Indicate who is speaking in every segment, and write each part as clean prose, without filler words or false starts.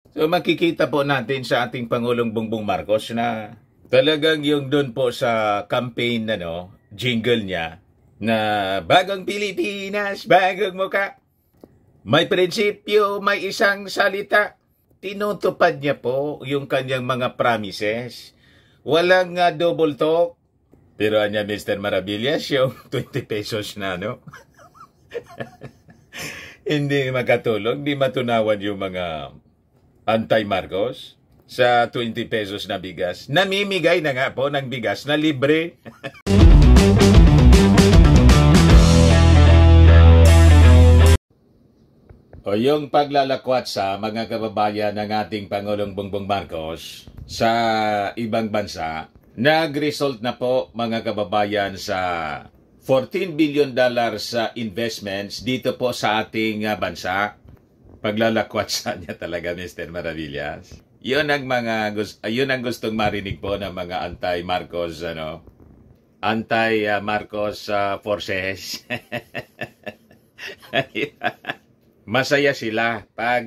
Speaker 1: So makikita po natin sa ating Pangulong Bongbong Marcos na talagang yung doon po sa campaign jingle niya na bagong Pilipinas, bagong muka. May prinsipyo, may isang salita. Tinutupad niya po yung kanyang mga promises. Walang double talk. Pero anya Mr. Maravillas, yung 20 pesos na, hindi makatulog, di matunawan yung mga anti-Marcos sa 20 pesos na bigas. Namimigay na nga po ng bigas na libre. O yung paglalakwat sa mga kababayan ng ating Pangulong Bongbong Marcos sa ibang bansa, nag-result na po mga kababayan sa $14 billion sa investments dito po sa ating bansa. Paglalakwat sa niya talaga, Mr. Maravillas. Yun ang gustong marinig po ng mga anti-Marcos, anti-Marcos forces. Masaya sila pag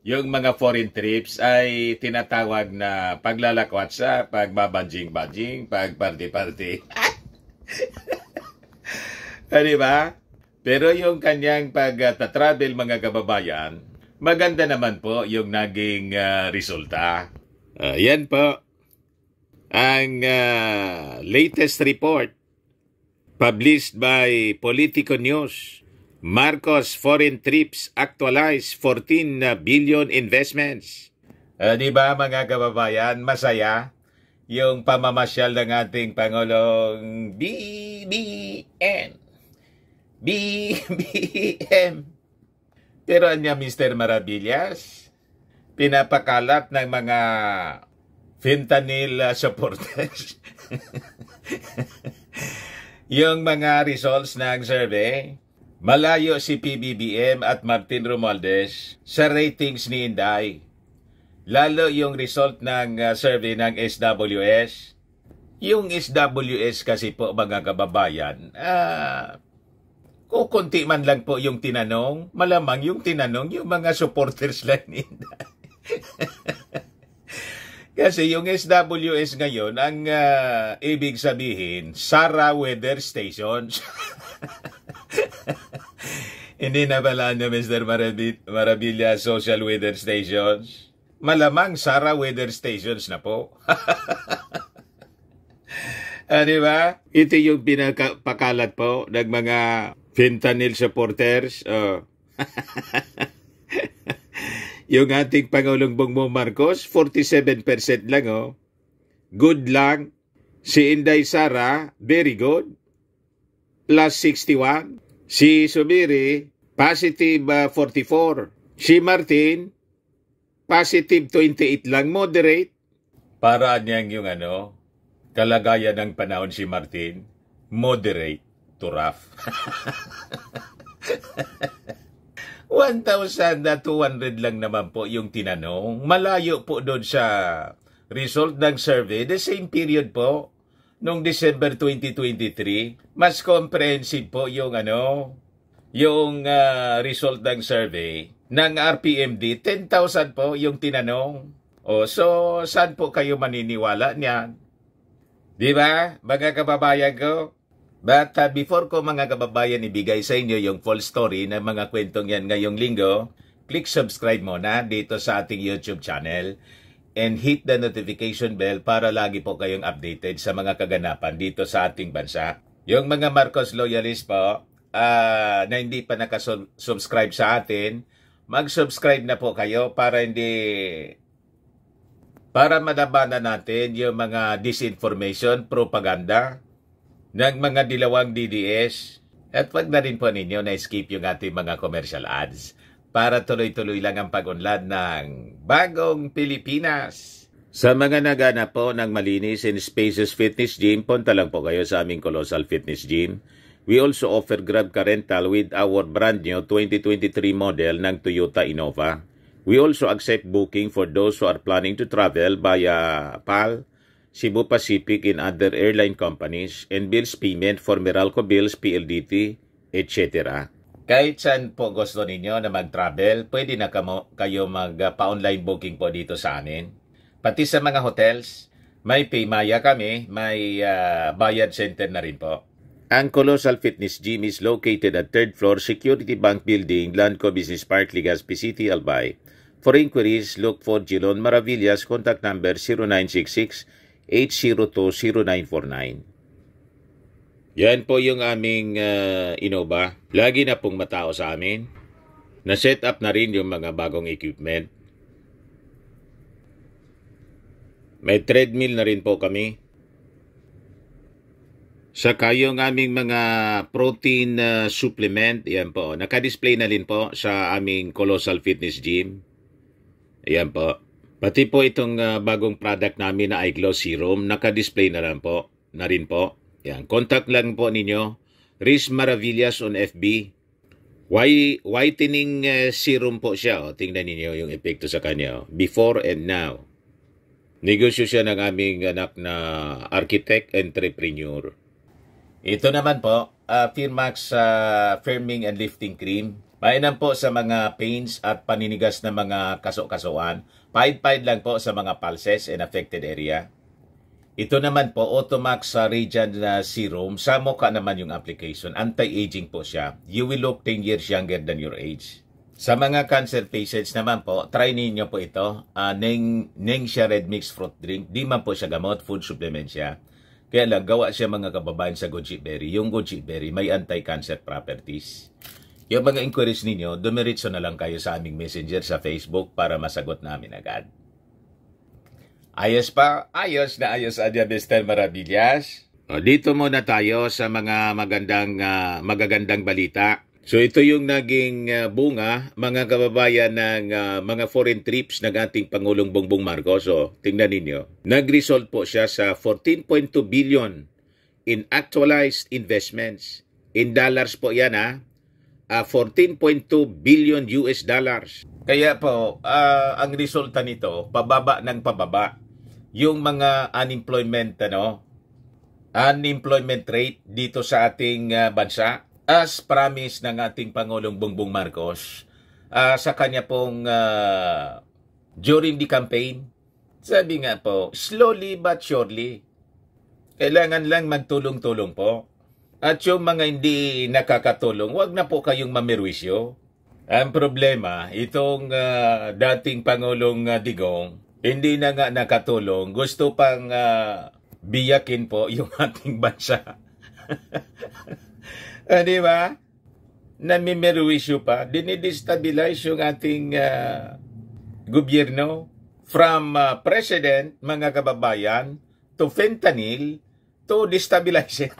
Speaker 1: yung mga foreign trips ay tinatawag na paglalakwat sa, pagbabanjing-banjing, pagparty-party. Diba? Pero yung kanyang pag-travel mga kababayan, maganda naman po yung naging resulta. Yan po ang latest report published by Politico News. Marcos foreign trips actualize 14 billion investments. Diba mga kababayan, masaya yung pamamasyal ng ating Pangulong BBM. BBM. Pero anya Mr. Maravillas, pinapakalat ng mga fentanyl supporters. Yung mga results ng survey, malayo si PBBM at Martin Romualdez sa ratings ni Inday. Lalo yung result ng survey ng SWS. Yung SWS kasi po mga kababayan, kukunti man lang po yung tinanong, malamang yung tinanong yung mga supporters lang ni Inday. Kasi yung SWS ngayon, ang ibig sabihin, Sara Weather Stations. Hindi na pala Mr. Maravilla Social Weather Stations. Malamang Sara Weather Stations na po. Diba? Ito yung pinapakalat po ng mga fentanyl supporters. Yung ating Pangulong Bongbong Marcos, 47% lang. Good lang. Si Inday Sara, very good. Plus 61. Si Subiri, positive 44. Si Martin, positive 28 lang, moderate. Para niyang yung kalagayan ng panahon si Martin, moderate to rough. 1,200 lang naman po yung tinanong. Malayo po doon sa result ng survey. The same period po, noong December 2023, mas comprehensive po yung result ng survey ng RPMD. 10,000 po yung tinanong. So saan po kayo maniniwala niyan? Di ba, mga kababayan ko? But before ko mga kababayan ibigay sa inyo yung full story ng mga kwentong yan ngayong linggo, click subscribe muna dito sa ating YouTube channel and hit the notification bell para lagi po kayong updated sa mga kaganapan dito sa ating bansa. Yung mga Marcos loyalist po na hindi pa nakasubscribe sa atin, mag-subscribe na po kayo para madabanan natin yung mga disinformation, propaganda ng mga dilawang DDS. At wag na rin po ninyo na-skip yung ating mga commercial ads para tuloy-tuloy lang ang pag-unlad ng bagong Pilipinas. Sa mga nagana po ng malinis and spacious fitness gym, punta lang po kayo sa aming Colossal Fitness Gym. We also offer Grab Car Rental with our brand new 2023 model ng Toyota Innova. We also accept booking for those who are planning to travel via PAL, Cebu Pacific and other airline companies, and bills payment for Meralco Bills, PLDT, etc. Kahit saan po gusto ninyo na mag-travel, pwede na kayo mag-pa-online booking po dito sa amin. Pati sa mga hotels, may Paymaya kami, may bayad center na rin po. Ang Colossal Fitness Gym is located at 3rd floor Security Bank Building, Landco Business Park, Legazpi City, Albay. For inquiries, look for Gilon Maravillas, contact number 0966-802-0949. Yan po yung aming Innova. Lagi na pong matao sa amin. Na-set up na rin yung mga bagong equipment. May treadmill na rin po kami. Saka yung aming mga protein supplement, yan po. Naka-display na rin po sa aming Colossal Fitness Gym. Yan po. Pati po itong bagong product namin na iGlow Serum, naka-display na rin po. Yan, contact lang po ninyo. Riz Maravillas on FB. Whitening serum po siya. O, tingnan ninyo yung epekto sa kanya. Before and now. Negosyo siya ng aming anak na architect, entrepreneur. Ito naman po, Firmax Firming and Lifting Cream. Mainam po sa mga pains at paninigas na mga kaso-kasuan. Pahid-pahid lang po sa mga pulses and affected area. Ito naman po, Automax Radiant Serum. Sa mukha naman yung application. Anti-aging po siya. You will look 10 years younger than your age. Sa mga cancer patients naman po, try ninyo po ito. Neng siya Red Mix Fruit Drink. Di man po siya gamot, food supplement siya. Kaya lang, gawa siya mga kababayan sa goji berry. Yung goji berry may anti-cancer properties. Yung mga inquiries ninyo, dumiritso na lang kayo sa aming messenger sa Facebook para masagot namin agad. Ayos pa? Ayos na ayos adya, Mr. Maravillas. Dito muna tayo sa mga magagandang balita. So ito yung naging bunga, mga kababayan ng mga foreign trips ng ating Pangulong Bongbong Marcos. So tingnan ninyo, nag-result po siya sa 14.2 billion in actualized investments. In dollars po yan 14.2 billion US dollars. Kaya po, ang resulta nito, pababa ng pababa. Yung mga unemployment rate dito sa ating bansa, as promised ng ating Pangulong Bongbong Marcos, sa kanya pong during the campaign, sabi nga po, slowly but surely, kailangan lang magtulong-tulong po. At yung mga hindi nakakatulong, wag na po kayong mamirwisyo. Ang problema, itong dating Pangulong Digong, hindi na nga nakatulong, gusto pang biyakin po yung ating bansa. Di ba? Namimirwisyo pa, dinidestabilize yung ating gobyerno from president, mga kababayan, to fentanyl, to destabilizer.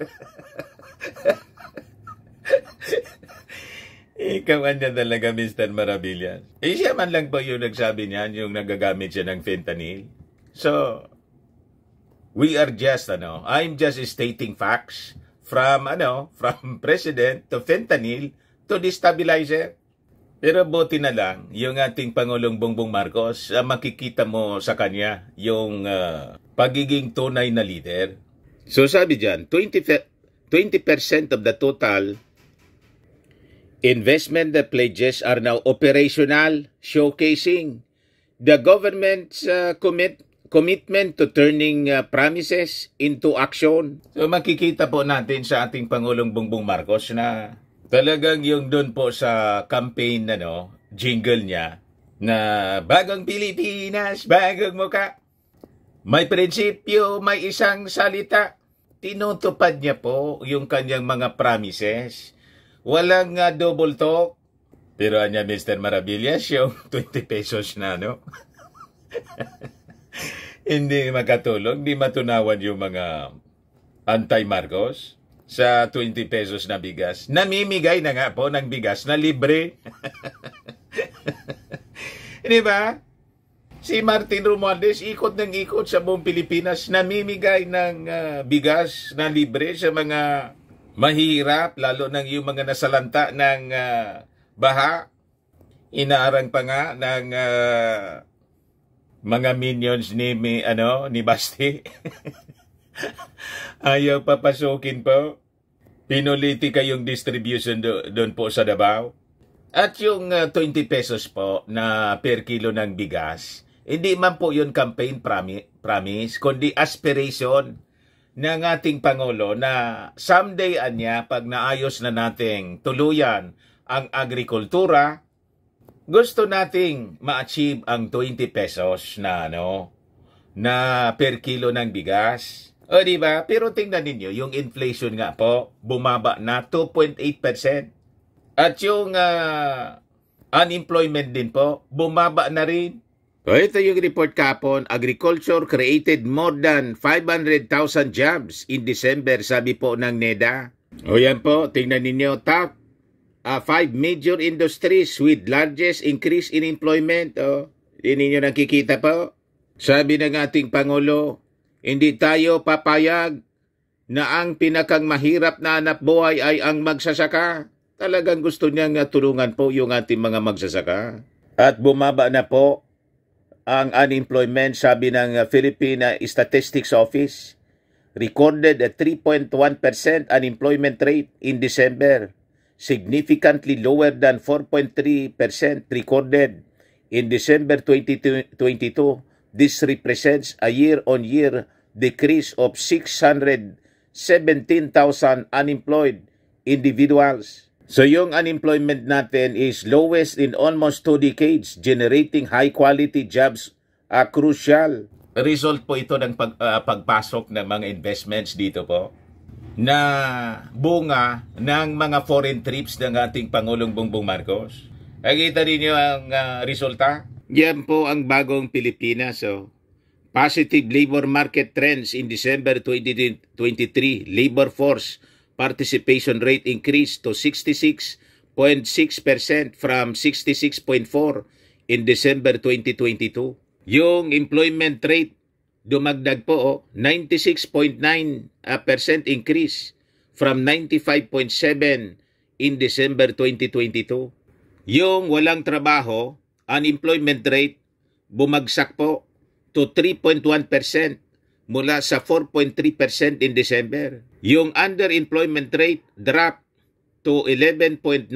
Speaker 1: Ikaw anya talaga, Mr. Maravillas. Siya man lang po yung nagsabi niyan, yung nagagamit siya ng fentanyl. So, we are just, I'm just stating facts from president to fentanyl to destabilizer. Pero buti na lang, yung ating Pangulong Bongbong Marcos, makikita mo sa kanya yung pagiging tunay na leader. So sabi dyan, 20% of the total investment pledges are now operational, showcasing the government's commitment to turning promises into action. So makikita po natin sa ating Pangulong Bongbong Marcos na talagang yung doon po sa campaign jingle niya na bagong Pilipinas, bagong muka. May prinsipyo, may isang salita. Tinutupad niya po yung kanyang mga promises. Walang double talk. Pero anya, Mr. Maravillas, yung 20 pesos na, hindi makatulong, hindi matunawan yung mga anti-Marcos sa 20 pesos na bigas. Namimigay na nga po ng bigas na libre. Di ba? Si Martin Romualdez, ikot ng ikot sa buong Pilipinas, namimigay ng bigas na libre sa mga mahirap, lalo ng yung mga nasalanta ng baha. Inaarang pa nga ng mga minions ni Basti. Ayaw papasukin po. Pinuliti kayong distribution doon po sa Davao. At yung 20 pesos po na per kilo ng bigas, hindi man po yun campaign promise, kundi aspiration ng ating Pangulo na someday anya, pag naayos na nating tuluyan ang agrikultura, gusto nating ma-achieve ang 20 pesos na per kilo ng bigas. O diba? Pero tingnan ninyo, yung inflation nga po, bumaba na 2.8%. At yung unemployment din po, bumaba na rin. So ito yung report kapon, agriculture created more than 500,000 jobs in December, sabi po ng NEDA. O yan po, tingnan ninyo, top 5 major industries with largest increase in employment. O, hindi ninyo nakikita po. Sabi ng ating Pangulo, hindi tayo papayag na ang pinakang mahirap na hanap buhay ay ang magsasaka. Talagang gusto niyang tulungan po yung ating mga magsasaka. At bumaba na po ang unemployment, sabi ng Philippine Statistics Office. Recorded a 3.1% unemployment rate in December, significantly lower than 4.3% recorded in December 2022. This represents a year-on-year decrease of 617,000 unemployed individuals. So yung unemployment natin is lowest in almost 2 decades, generating high-quality jobs crucial. Result po ito ng pagpasok ng mga investments dito po na bunga ng mga foreign trips ng ating Pangulong Bongbong Marcos. Nakita niyo ang resulta? Yan po ang bagong Pilipinas. So, positive labor market trends in December 2023. Labor force participation rate increased to 66.6% from 66.4% in December 2022. Yung employment rate dumagdag po, 96.9% increase from 95.7% in December 2022. Yung walang trabaho, unemployment rate bumagsak po to 3.1% mula sa 4.3% in December. Yung underemployment rate dropped to 11.9%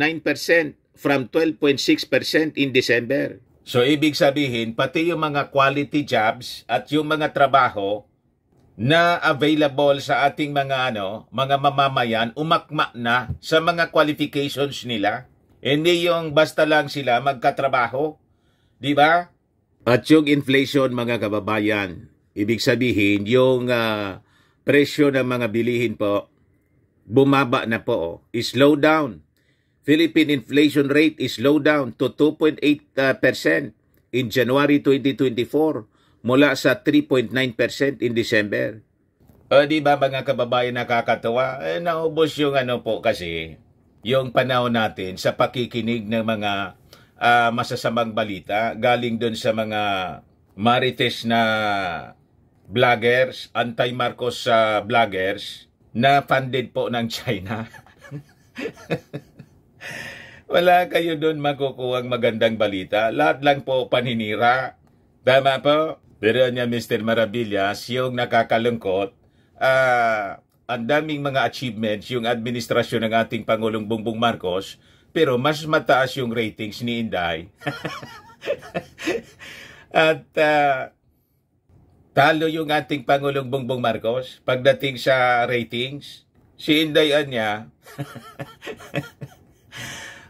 Speaker 1: from 12.6% in December. So ibig sabihin, pati yung mga quality jobs at yung mga trabaho na available sa ating mga mamamayan, umakma na sa mga qualifications nila. Hindi yung basta lang sila magkatrabaho. Di ba? At yung inflation, mga kababayan, ibig sabihin, yung presyo ng mga bilihin po, bumaba na po. Slow down. Philippine inflation rate is slow down to 2.8% in January 2024 mula sa 3.9% in December. Di ba mga kababayan, nakakatawa? Naubos yung po kasi, yung panahon natin sa pakikinig ng mga masasamang balita galing doon sa mga marites na vloggers, anti-Marcos vloggers na funded po ng China. Wala kayo doon makukuhang magandang balita. Lahat lang po paninira. Tama po? Pero niya Mr. Maravillas, yung nakakalungkot, ang daming mga achievements yung administrasyon ng ating Pangulong Bongbong Marcos, pero mas mataas yung ratings ni Inday. At talo yung ating Pangulong Bongbong Marcos pagdating sa ratings. Si Inday niya,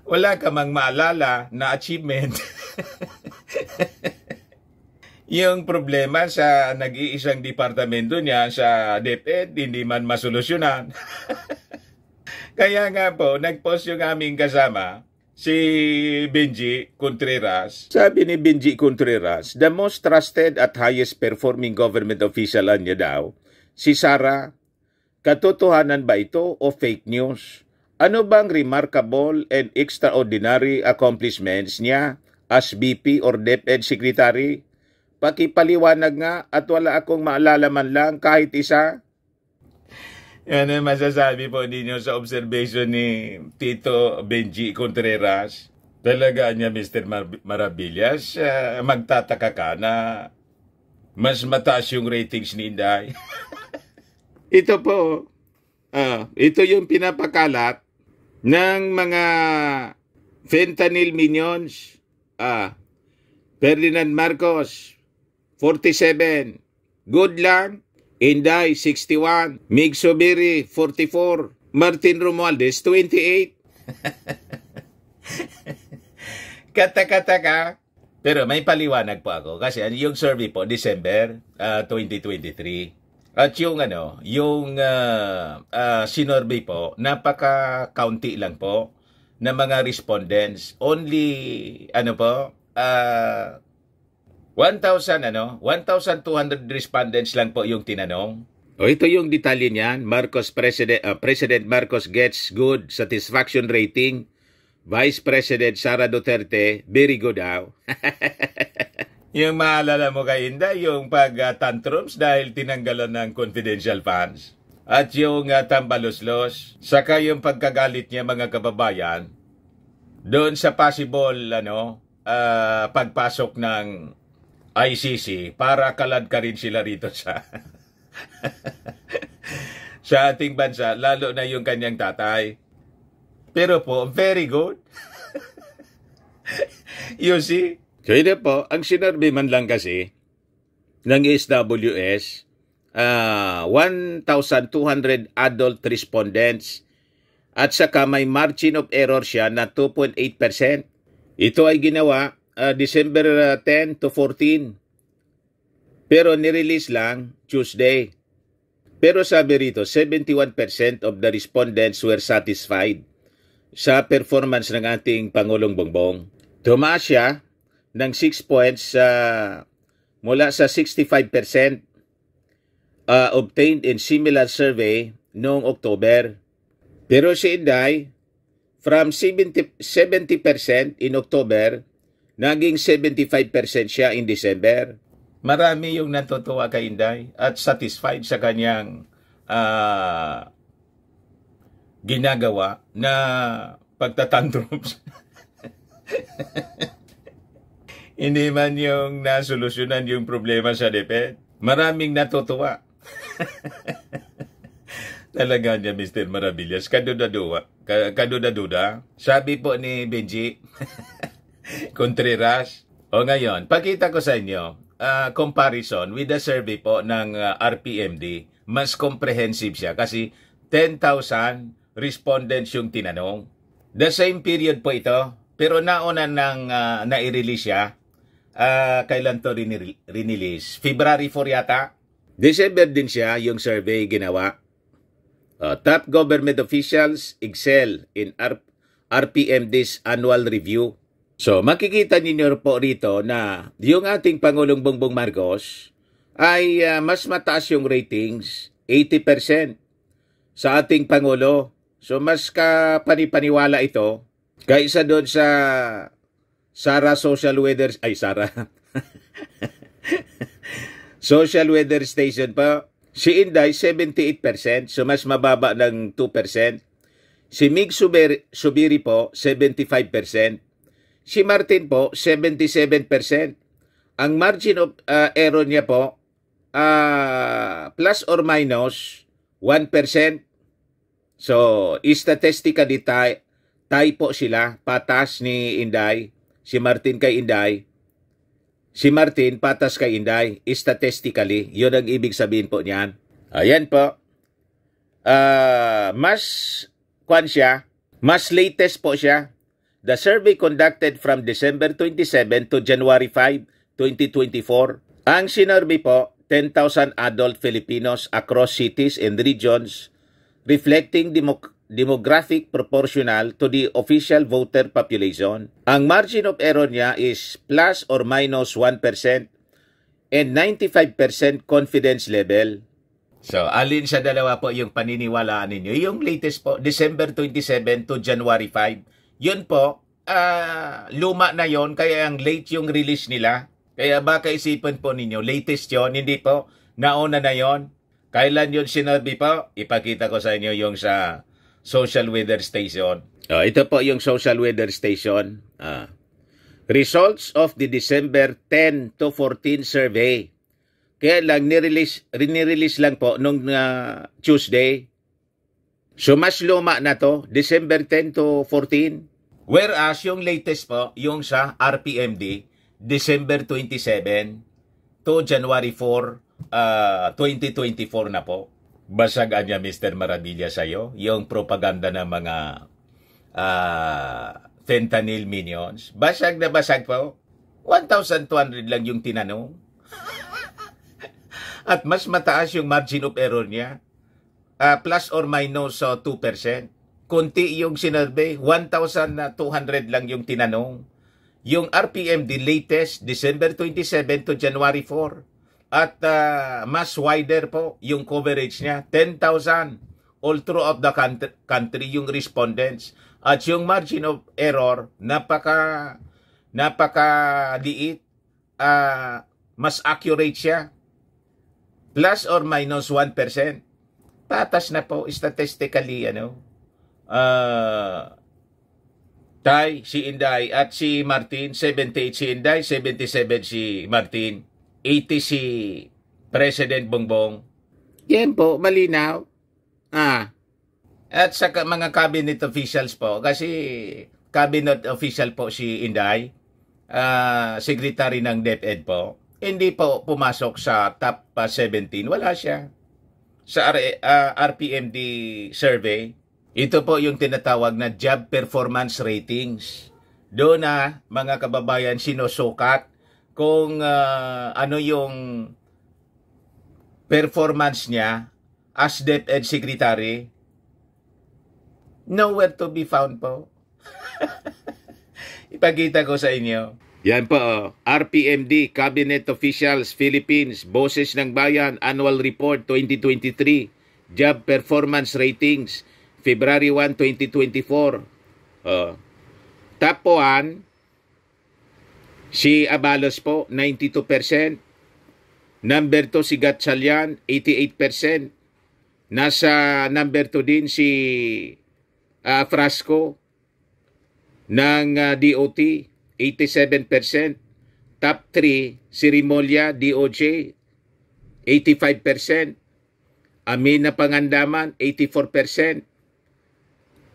Speaker 1: wala ka mang maalala na achievement. Yung problema sa nag-iisang departamento niya sa DepEd, hindi man masolusyonan. Kaya nga po, nag-post yung aming kasama, si Benji Contreras. Sabi ni Benji Contreras, the most trusted at highest performing government official niya daw, si Sara. Katotohanan ba ito o fake news? Ano bang remarkable and extraordinary accomplishments niya as VP or DepEd Secretary? Pakipaliwanag nga at wala akong maalala man lang kahit isa. Yan ang masasabi po ninyo sa observation ni Tito Benji Contreras. Talaga niya, Mr. Maravillas, magtataka ka na mas mataas yung ratings ni Inday. Ito po, Ito yung pinapakalat ng mga fentanyl minions. Ferdinand Marcos, 47. Good lang. Inday, 61. Mig Zubiri, 44. Martin Romualdez, 28. Kata-kata ka. Pero may paliwanag po ako kasi yung survey po December 2023. At yung sinurvey po, napaka-county lang po na mga respondents. Only 1,200 respondents lang po yung tinanong. Ito yung detalye niyan. President Marcos gets good satisfaction rating. Vice President Sara Duterte, very good daw. Yung maalala mo kay Inday, yung pag-tantrums dahil tinanggalan ng confidential funds. At yung tambaluslos, saka yung pagkagalit niya mga kababayan, doon sa possible pagpasok ng ICC para kalad ka rin sila rito sa sa ating bansa, lalo na yung kanyang tatay. Pero po, very good. You see? So ito po, ang sinurvey man lang kasi ng SWS, 1,200 adult respondents at saka may margin of error siya na 2.8%. Ito ay ginawa December 10 to 14. Pero nirelease lang Tuesday. Pero sabi rito, 71% of the respondents were satisfied sa performance ng ating Pangulong Bongbong. Tumaas siya ng 6 points mula sa 65% obtained in similar survey noong October. Pero si Inday, from 70% in October, naging 75% siya in December. Marami yung natutuwa kay Inday at satisfied sa kanyang ginagawa na pagtatantrums. Hindi man yung nasolusyonan yung problema sa DepEd. Maraming natutuwa. Talaga niya, Mr. Maravillas. Kaduda-duda. Sabi po ni Benji Contreras. O ngayon, pakita ko sa inyo, comparison with the survey po ng RPMD. Mas comprehensive siya kasi 10,000 respondents yung tinanong. The same period po ito, pero nauna nang nai-release siya. Kailan to rinelease? February 4 yata. December din siya yung survey ginawa. Top government officials excel in RPMD's annual review. So makikita ninyo po rito na yung ating Pangulong Bongbong Marcos ay mas mataas yung ratings, 80% sa ating Pangulo. So mas kapanipaniwala ito kaysa doon sa Sara Social Weather Social Weather Station pa. Si Inday 78%, so mas mababa ng 2%. Si Mig Zubiri po 75%. Si Martin po 77%. Ang margin of error niya po plus or minus 1%. So, statistically tie po sila, patas ni Inday, si Martin kay Inday. Si Martin, patas kay Inday, statistically. Yun ang ibig sabihin po niyan. Ayan po. Mas latest po siya. The survey conducted from December 27 to January 5, 2024. Ang sinurvey po, 10,000 adult Filipinos across cities and regions reflecting demographic proportional to the official voter population. Ang margin of error niya is plus or minus 1% and 95% confidence level. So, alin sa dalawa po yung paniniwalaan ninyo? Yung latest po, December 27 to January 5. Yun po, luma na yon, kaya ang late yung release nila. Kaya baka isipin po ninyo, latest yon, hindi po, nauna na yon. Kailan yun sinabi po? Ipakita ko sa inyo yung sa Social Weather Station. Ito po yung Social Weather Station. Results of the December 10 to 14 survey. Kaya lang, rinirelease lang po nung Tuesday. So mas luma na to, December 10 to 14. Whereas yung latest po, yung sa RPMD, December 27 to January 4, 2024 na po. Basagan niya Mr. Maravilla sa'yo, yung propaganda ng mga fentanyl minions. Basag na basag po. 1,200 lang yung tinanong. At mas mataas yung margin of error niya. Plus or minus 2%. Kunti yung sinurvey. 1,200 lang yung tinanong. Yung RPMD latest, December 27 to January 4. At mas wider po yung coverage niya. 10,000 all throughout the country yung respondents. At yung margin of error, napaka-liit. Mas accurate siya. Plus or minus 1%. Patas na po statistically, Tay, si Inday, at si Martin, 78 si Inday, 77 si Martin. 80 si President Bongbong. Yan po, malinaw. At sa mga cabinet officials po, kasi cabinet official po si Inday, secretary ng DepEd po, hindi po pumasok sa top 17. Wala siya. Sa RPMD survey, ito po yung tinatawag na job performance ratings. Doon na mga kababayan sinusukat kung ano yung performance niya as DepEd Secretary. Nowhere to be found po. Ipakita ko sa inyo. Yan po, RPMD, Cabinet Officials, Philippines, Boses ng Bayan, Annual Report 2023, Job Performance Ratings, February 1, 2024. Top 1, si Abalos po, 92%. Number 2, si Gatchalian, 88%. Nasa number 2 din si Frasco ng DOT, 87%. Top 3, si Rimolya, DOJ, 85%. Amin na Pangandaman, 84%.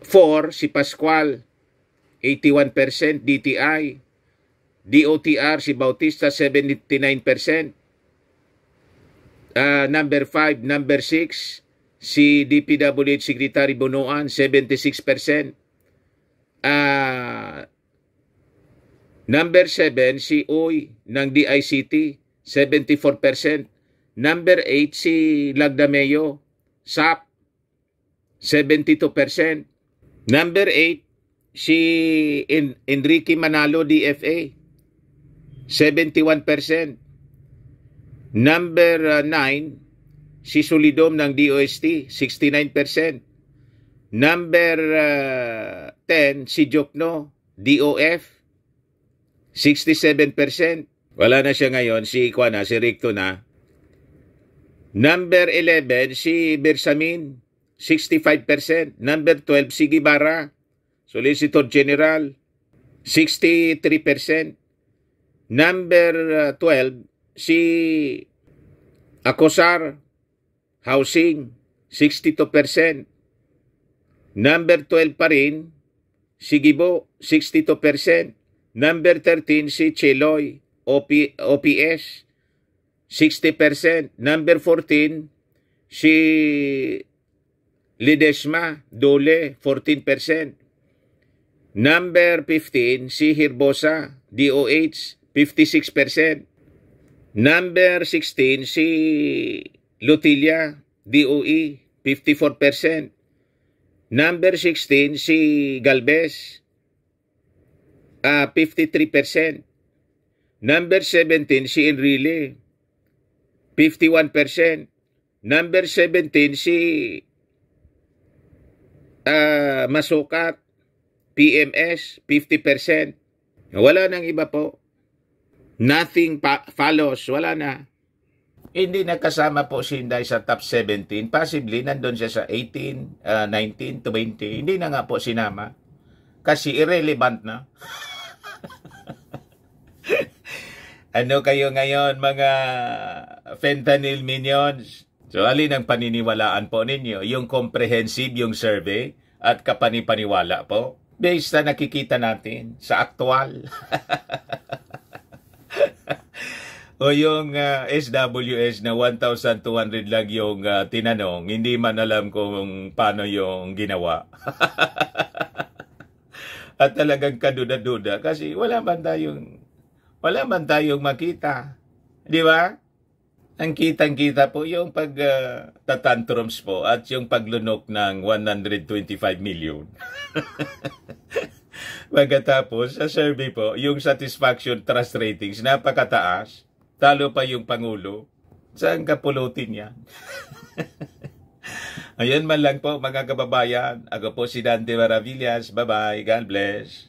Speaker 1: 4, si Pascual, 81%. DTI. DOTR, si Bautista, 79%. Number 5, number 6, si DPWH Secretary Bonoan, 76%. Number 7, si Uy ng DICT, 74%. Number 8, si Lagdameo, SAP, 72%. Number 8, si Enrique Manalo, DFA, 71%. Number 9, si Solidom ng DOST, 69%. Number 10, si Jokno, DOF, 67%. Wala na siya ngayon, si Ricto na. Number 11, si Bersamin, 65%. Number 12, si Guevara, Solicitor General, 63%. Number 12, si Acosar, Housing, 62%. Number 12 pa rin, si Gibo, 62%. Number 13, si Cheloy, OPS, 60%. Number 14, si Ledesma, Dole, 14%. Number 15, si Hirbosa, DOH, 56%. Number 16, si Lutilla, DOE, 54%. Number 16, si Galvez, 53%. Number 17, si Enrile, 51%. Number 17, si Masukat, PMS, 50%. Wala nang iba po. Nothing follows. Wala na. Hindi nakasama po si Inday sa top 17. Possibly, nandun siya sa 18, 19, 20. Hindi na nga po sinama. Kasi irrelevant na. Ano kayo ngayon, mga fentanyl minions? So, alin ang paniniwalaan po ninyo? Yung comprehensive, yung survey, at kapanipaniwala po? Based na nakikita natin sa aktual. O yung SWS na 1,200 lang yung tinanong, hindi man alam kung paano yung ginawa. At talagang kaduda-duda kasi wala man tayong makita. Di ba? Ang kitang-kita po yung tatantrums po at yung paglunok ng 125 million. Pagkatapos, sa survey po, yung satisfaction trust ratings, napakataas. Talo pa yung Pangulo. Saan kapulutin yan? Ayan man lang po mga kababayan. Ako po si Dante Maravillas. Bye-bye. God bless.